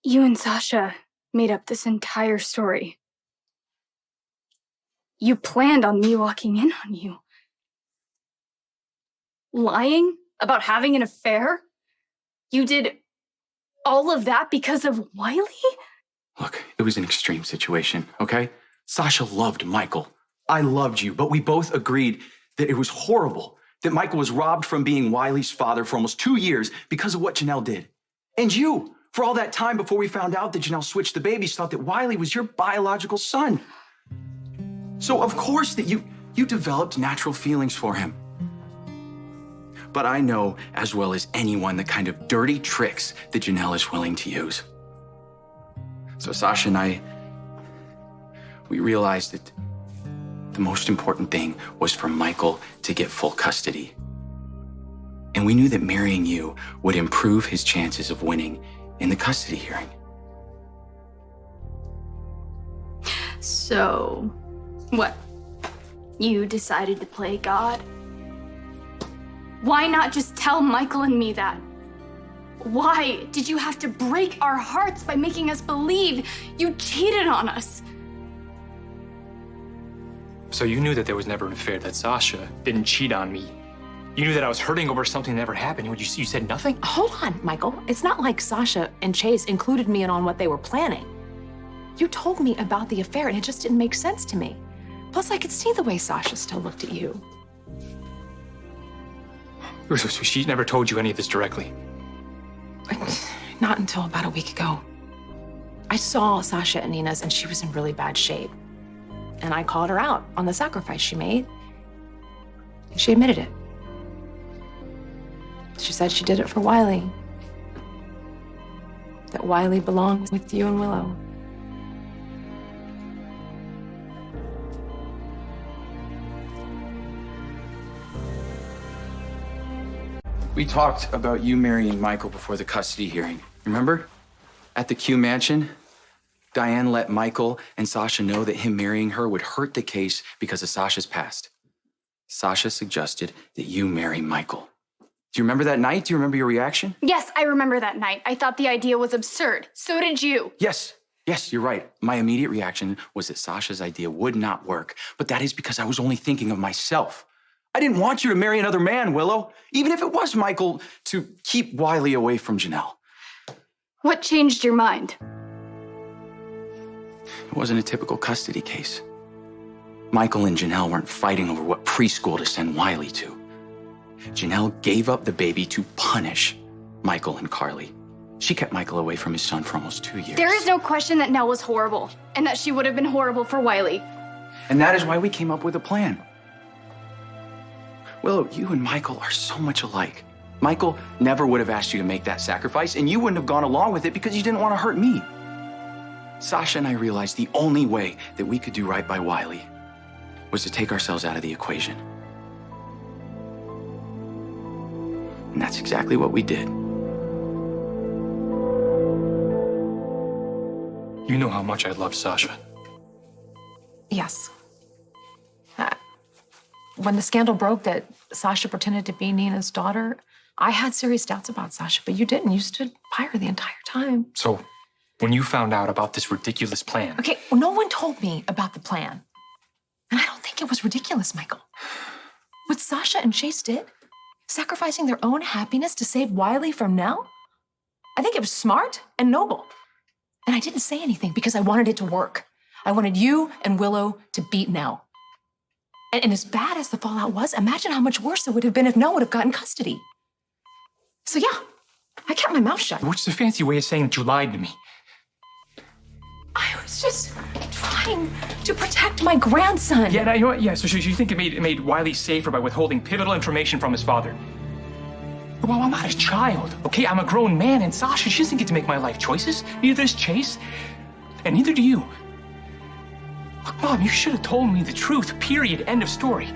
You and Sasha made up this entire story. You planned on me walking in on you. Lying about having an affair? You did all of that because of Wiley? Look, it was an extreme situation, okay? Sasha loved Michael. I loved you, but we both agreed that it was horrible that Michael was robbed from being Wiley's father for almost 2 years because of what Janelle did. And you, for all that time before we found out that Janelle switched the babies, thought that Wiley was your biological son. So of course that you developed natural feelings for him. But I know as well as anyone the kind of dirty tricks that Janelle is willing to use. So Sasha and I, we realized that the most important thing was for Michael to get full custody. And we knew that marrying you would improve his chances of winning in the custody hearing. So, what? You decided to play God? Why not just tell Michael and me that? Why did you have to break our hearts by making us believe you cheated on us? So you knew that there was never an affair, that Sasha didn't cheat on me. You knew that I was hurting over something that never happened. You said nothing? Hold on, Michael. It's not like Sasha and Chase included me in on what they were planning. You told me about the affair and it just didn't make sense to me. Plus, I could see the way Sasha still looked at you. So she never told you any of this directly? Not until about a week ago. I saw Sasha at Nina's and she was in really bad shape. And I called her out on the sacrifice she made. She admitted it. She said she did it for Wiley. That Wiley belongs with you and Willow. We talked about you marrying Michael before the custody hearing. Remember? At the Q Mansion, Diane let Michael and Sasha know that him marrying her would hurt the case because of Sasha's past. Sasha suggested that you marry Michael. Do you remember that night? Do you remember your reaction? Yes, I remember that night. I thought the idea was absurd. So did you. Yes, you're right. My immediate reaction was that Sasha's idea would not work, but that is because I was only thinking of myself. I didn't want you to marry another man, Willow, even if it was Michael, to keep Wiley away from Janelle. What changed your mind? It wasn't a typical custody case. Michael and Janelle weren't fighting over what preschool to send Wiley to. Janelle gave up the baby to punish Michael and Carly. She kept Michael away from his son for almost 2 years. There is no question that Nell was horrible, and that she would have been horrible for Wiley. And that is why we came up with a plan. Willow, you and Michael are so much alike. Michael never would have asked you to make that sacrifice, and you wouldn't have gone along with it because you didn't want to hurt me. Sasha and I realized the only way that we could do right by Wiley was to take ourselves out of the equation. And that's exactly what we did. You know how much I loved Sasha. Yes. When the scandal broke that Sasha pretended to be Nina's daughter, I had serious doubts about Sasha, but you didn't. You stood by her the entire time. So, when you found out about this ridiculous plan... Okay, well, no one told me about the plan. And I don't think it was ridiculous, Michael. What Sasha and Chase did, sacrificing their own happiness to save Wiley from Nell, I think it was smart and noble. And I didn't say anything because I wanted it to work. I wanted you and Willow to beat Nell. And as bad as the fallout was, imagine how much worse it would have been if Nell would have gotten custody. So yeah, I kept my mouth shut. Which is a fancy way of saying that you lied to me. I was just trying to protect my grandson. Yeah, you know what? Yeah, so you think it made Wiley safer by withholding pivotal information from his father. Well, I'm not a child, okay? I'm a grown man, and Sasha, she doesn't get to make my life choices. Neither does Chase, and neither do you. Look, Mom, you should have told me the truth, period, end of story.